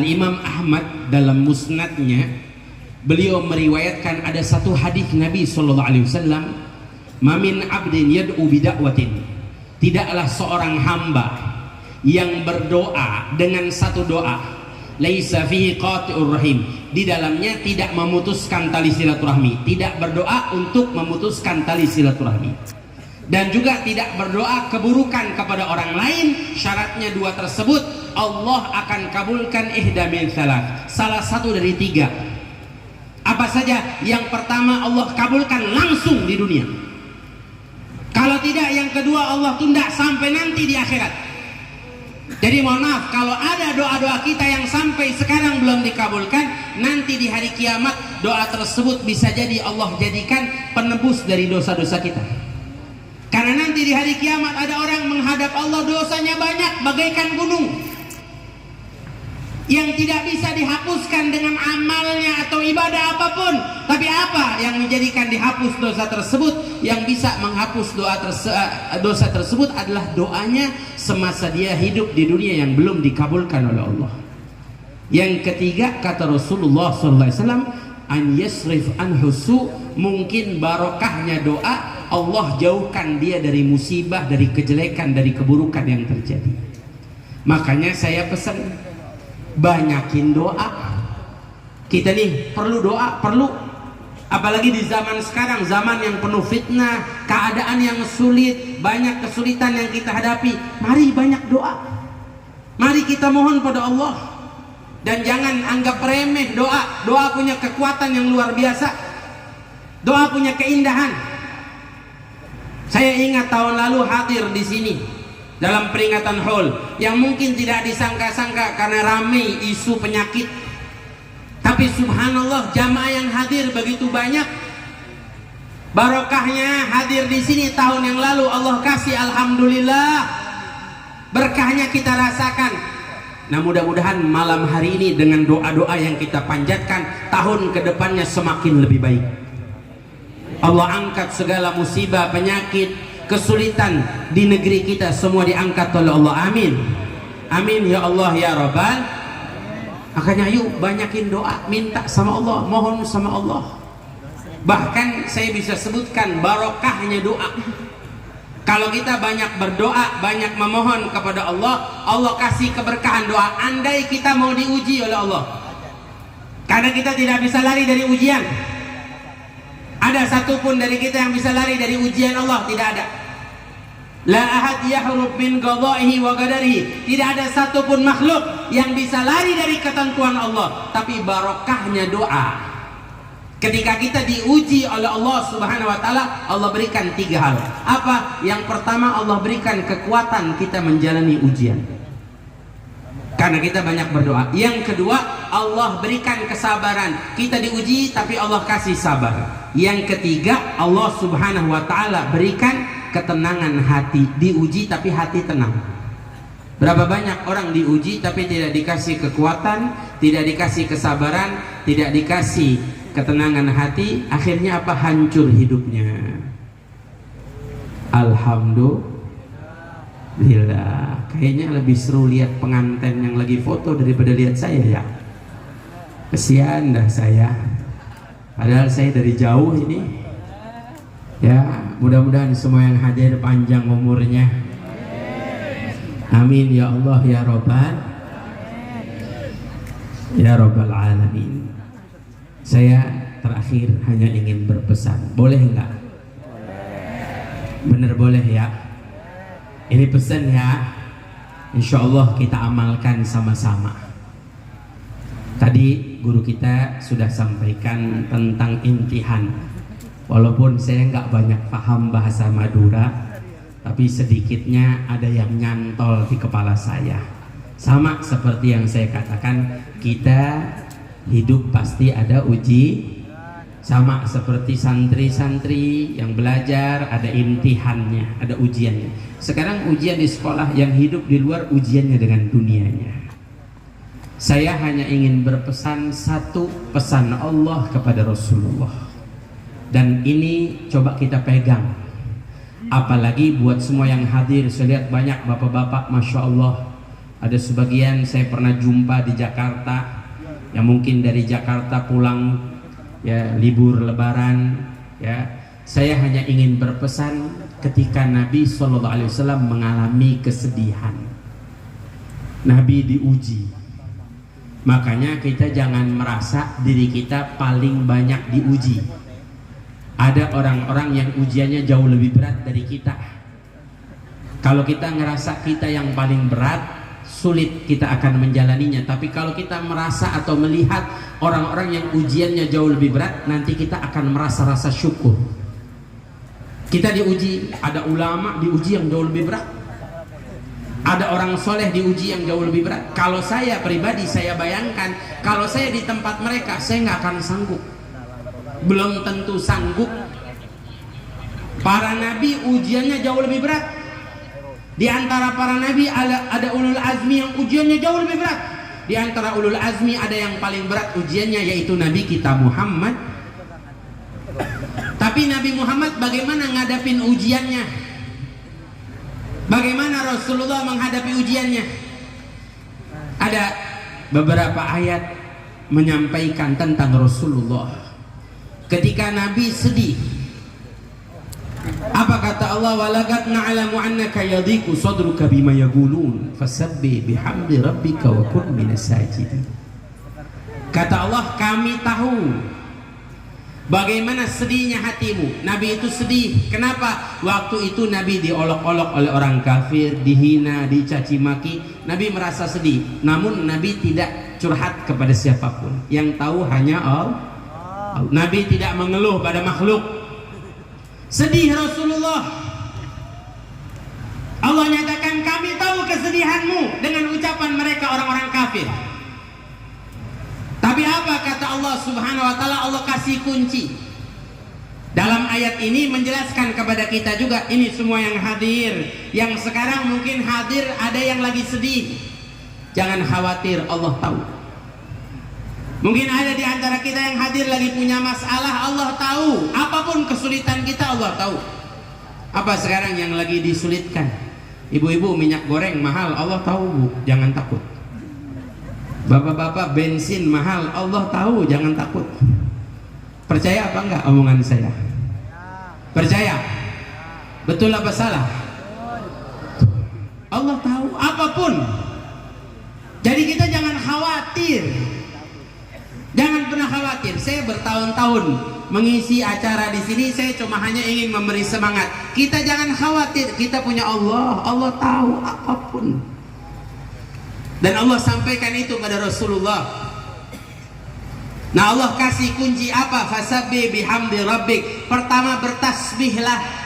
Al-Imam Ahmad dalam musnadnya, beliau meriwayatkan ada satu hadis Nabi SAW, "Mamin abdin yad'u bida'watin." Tidaklah seorang hamba yang berdoa dengan satu doa, laisa fihi qati'ur rahim, di dalamnya tidak memutuskan tali silaturahmi, tidak berdoa untuk memutuskan tali silaturahmi, dan juga tidak berdoa keburukan kepada orang lain. Syaratnya dua tersebut Allah akan kabulkan ihda min salat, salah satu dari tiga. Apa saja? Yang pertama, Allah kabulkan langsung di dunia. Kalau tidak, yang kedua Allah tunda sampai nanti di akhirat. Jadi mohon maaf kalau ada doa-doa kita yang sampai sekarang belum dikabulkan, nanti di hari kiamat doa tersebut bisa jadi Allah jadikan penebus dari dosa-dosa kita. Karena nanti di hari kiamat ada orang menghadap Allah, dosanya banyak bagaikan gunung yang tidak bisa dihapuskan dengan amalnya atau ibadah apapun. Tapi apa yang menjadikan dihapus dosa tersebut? Yang bisa menghapus dosa tersebut adalah doanya semasa dia hidup di dunia yang belum dikabulkan oleh Allah. Yang ketiga, kata Rasulullah SAW, an yasrif anhu su, mungkin barokahnya doa Allah jauhkan dia dari musibah, dari kejelekan, dari keburukan yang terjadi. Makanya saya pesan, banyakin doa. Kita nih perlu doa, perlu. Apalagi di zaman sekarang, zaman yang penuh fitnah, keadaan yang sulit, banyak kesulitan yang kita hadapi. Mari banyak doa. Mari kita mohon pada Allah. Dan jangan anggap remeh doa. Doa punya kekuatan yang luar biasa. Doa punya keindahan. Saya ingat tahun lalu hadir di sini dalam peringatan haul yang mungkin tidak disangka-sangka karena ramai isu penyakit, tapi subhanallah jamaah yang hadir begitu banyak. Barokahnya hadir di sini tahun yang lalu Allah kasih, alhamdulillah berkahnya kita rasakan. Nah mudah-mudahan malam hari ini dengan doa-doa yang kita panjatkan, tahun kedepannya semakin lebih baik. Allah angkat segala musibah, penyakit, kesulitan di negeri kita semua diangkat oleh Allah. Amin, amin ya Allah ya Rabbal. Makanya yuk banyakin doa, minta sama Allah, mohon sama Allah. Bahkan saya bisa sebutkan barokahnya doa. Kalau kita banyak berdoa, banyak memohon kepada Allah, Allah kasih keberkahan doa. Andai kita mau diuji oleh Allah, karena kita tidak bisa lari dari ujian. Ada satupun dari kita yang bisa lari dari ujian Allah? Tidak ada. La ahad yahrub min qada'ihi wa qadarihi. Tidak ada satupun makhluk yang bisa lari dari ketentuan Allah. Tapi barokahnya doa, ketika kita diuji oleh Allah Subhanahu wa taala, Allah berikan tiga hal. Apa? Yang pertama, Allah berikan kekuatan kita menjalani ujian karena kita banyak berdoa. Yang kedua, Allah berikan kesabaran. Kita diuji tapi Allah kasih sabar. Yang ketiga, Allah Subhanahu wa taala berikan ketenangan hati. Diuji tapi hati tenang. Berapa banyak orang diuji tapi tidak dikasih kekuatan, tidak dikasih kesabaran, tidak dikasih ketenangan hati, akhirnya apa? Hancur hidupnya. Alhamdulillah. Kayaknya lebih seru lihat pengantin yang lagi foto daripada lihat saya ya. Kesian dah saya. Padahal saya dari jauh ini. Ya, mudah-mudahan semua yang hadir panjang umurnya. Amin ya Allah ya Rabbal, ya Rabbal alamin. Saya terakhir hanya ingin berpesan, boleh enggak? Bener boleh ya. Ini pesan ya, insya Allah kita amalkan sama-sama. Tadi guru kita sudah sampaikan tentang imtihan. Walaupun saya nggak banyak paham bahasa Madura, tapi sedikitnya ada yang nyantol di kepala saya. Sama seperti yang saya katakan, kita hidup pasti ada uji. Sama seperti santri-santri yang belajar, ada imtihannya, ada ujiannya. Sekarang ujian di sekolah, yang hidup di luar ujiannya dengan dunianya. Saya hanya ingin berpesan satu pesan Allah kepada Rasulullah, dan ini coba kita pegang. Apalagi buat semua yang hadir, saya lihat banyak bapak-bapak, Masya Allah, Ada sebagian saya pernah jumpa di Jakarta, yang mungkin dari Jakarta pulang ya libur lebaran ya. Saya hanya ingin berpesan, ketika Nabi SAW mengalami kesedihan, Nabi diuji, makanya kita jangan merasa diri kita paling banyak diuji. Ada orang-orang yang ujiannya jauh lebih berat dari kita. Kalau kita ngerasa kita yang paling berat, sulit kita akan menjalaninya. Tapi kalau kita merasa atau melihat orang-orang yang ujiannya jauh lebih berat, nanti kita akan merasa rasa syukur. Kita diuji, ada ulama diuji yang jauh lebih berat, ada orang soleh diuji yang jauh lebih berat. Kalau saya pribadi, saya bayangkan kalau saya di tempat mereka, saya nggak akan sanggup. Belum tentu sanggup. Para nabi ujiannya jauh lebih berat. Di antara para nabi ada ulul azmi yang ujiannya jauh lebih berat. Di antara ulul azmi ada yang paling berat ujiannya, yaitu Nabi kita Muhammad. Tapi Nabi Muhammad bagaimana ngadapin ujiannya? Bagaimana Rasulullah menghadapi ujiannya? Ada beberapa ayat menyampaikan tentang Rasulullah. Ketika Nabi sedih, apa kata Allah? Walaqad na'lamu annaka yadhiqu sadruka bima yaqulun fasabbih bihamdi rabbika wa kun minas sajidin. Kata Allah, kami tahu bagaimana sedihnya hatimu. Nabi itu sedih. Kenapa? Waktu itu Nabi diolok-olok oleh orang kafir, dihina, dicaci maki. Nabi merasa sedih. Namun Nabi tidak curhat kepada siapapun. Yang tahu hanya Allah. Nabi tidak mengeluh pada makhluk. Sedih Rasulullah. Allah nyatakan, kami tahu kesedihanmu, dengan ucapan mereka orang-orang kafir. Tapi apa kata Allah Subhanahu wa taala? Allah kasih kunci. Dalam ayat ini menjelaskan kepada kita juga, ini semua yang hadir, yang sekarang mungkin hadir ada yang lagi sedih. Jangan khawatir, Allah tahu. Mungkin ada di antara kita yang hadir lagi punya masalah, Allah tahu. Apapun kesulitan kita, Allah tahu. Apa sekarang yang lagi disulitkan? Ibu-ibu, minyak goreng mahal, Allah tahu, Bu. Jangan takut. Bapak-bapak, bensin mahal, Allah tahu, jangan takut. Percaya apa enggak omongan saya? Percaya? Betul apa salah? Allah tahu apapun. Jadi kita jangan khawatir. Jangan pernah khawatir. Saya bertahun-tahun mengisi acara di sini, saya cuma hanya ingin memberi semangat. Kita jangan khawatir, kita punya Allah. Allah tahu apapun. Dan Allah sampaikan itu pada Rasulullah. Nah, Allah kasih kunci apa? Fasabbih bihamdi rabbik. Pertama, bertasbihlah.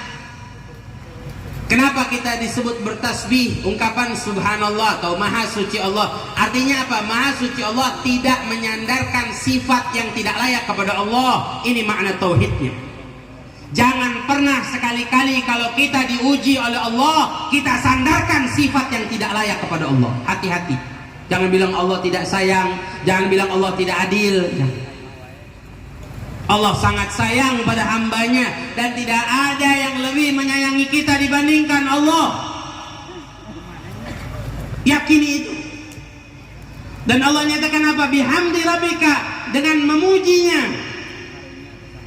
Kenapa kita disebut bertasbih? Ungkapan subhanallah atau maha suci Allah. Artinya apa? Maha suci Allah tidak menyandarkan sifat yang tidak layak kepada Allah. Ini makna tauhidnya. Jangan pernah sekali-kali kalau kita diuji oleh Allah, kita sandarkan sifat yang tidak layak kepada Allah. Hati-hati. Jangan bilang Allah tidak sayang, jangan bilang Allah tidak adil. Allah sangat sayang pada hambanya, dan tidak ada yang lebih menyayangi kita dibandingkan Allah. Yakini itu. Dan Allah nyatakan apa? Bihamdi rabbika, dengan memujinya.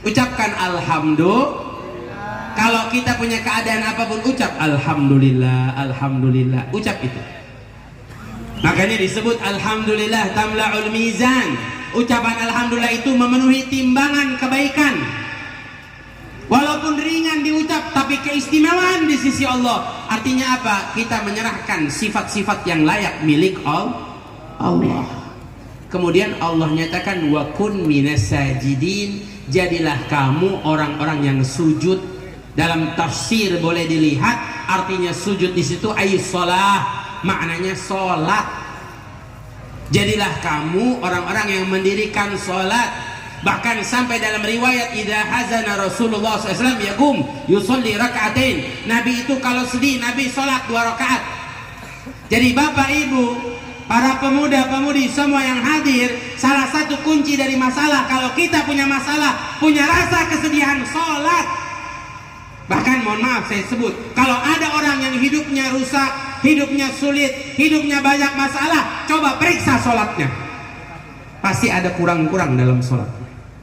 Ucapkan alhamdulillah. Kalau kita punya keadaan apapun, ucap alhamdulillah, alhamdulillah. Ucap itu. Makanya disebut alhamdulillah tamla'ul mizan. Ucapan alhamdulillah itu memenuhi timbangan kebaikan. Walaupun ringan diucap, tapi keistimewaan di sisi Allah. Artinya apa? Kita menyerahkan sifat-sifat yang layak milik Allah. Kemudian Allah nyatakan wa kun minas sajidin. Jadilah kamu orang-orang yang sujud. Dalam tafsir boleh dilihat, artinya sujud di situ ayus shalah, maknanya sholat. Jadilah kamu orang-orang yang mendirikan sholat. Bahkan sampai dalam riwayat idza hazana Rasulullah SAW yaqum yusolli rakaatain. Nabi itu kalau sedih, Nabi sholat 2 rakaat. Jadi bapak ibu, para pemuda-pemudi semua yang hadir, salah satu kunci dari masalah, kalau kita punya masalah, punya rasa kesedihan, sholat. Bahkan mohon maaf saya sebut, kalau ada orang yang hidupnya rusak, hidupnya sulit, hidupnya banyak masalah, coba periksa sholatnya. Pasti ada kurang-kurang dalam sholat,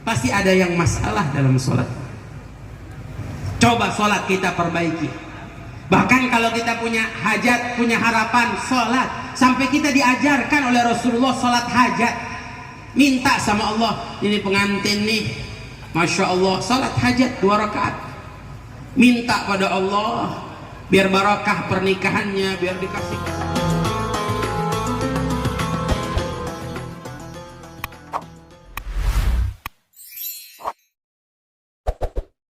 pasti ada yang masalah dalam sholat. Coba sholat kita perbaiki. Bahkan kalau kita punya hajat, punya harapan, sholat. Sampai kita diajarkan oleh Rasulullah sholat hajat. Minta sama Allah, ini pengantin nih, Masya Allah, sholat hajat 2 rakaat. Minta pada Allah biar barakah pernikahannya, biar dikasih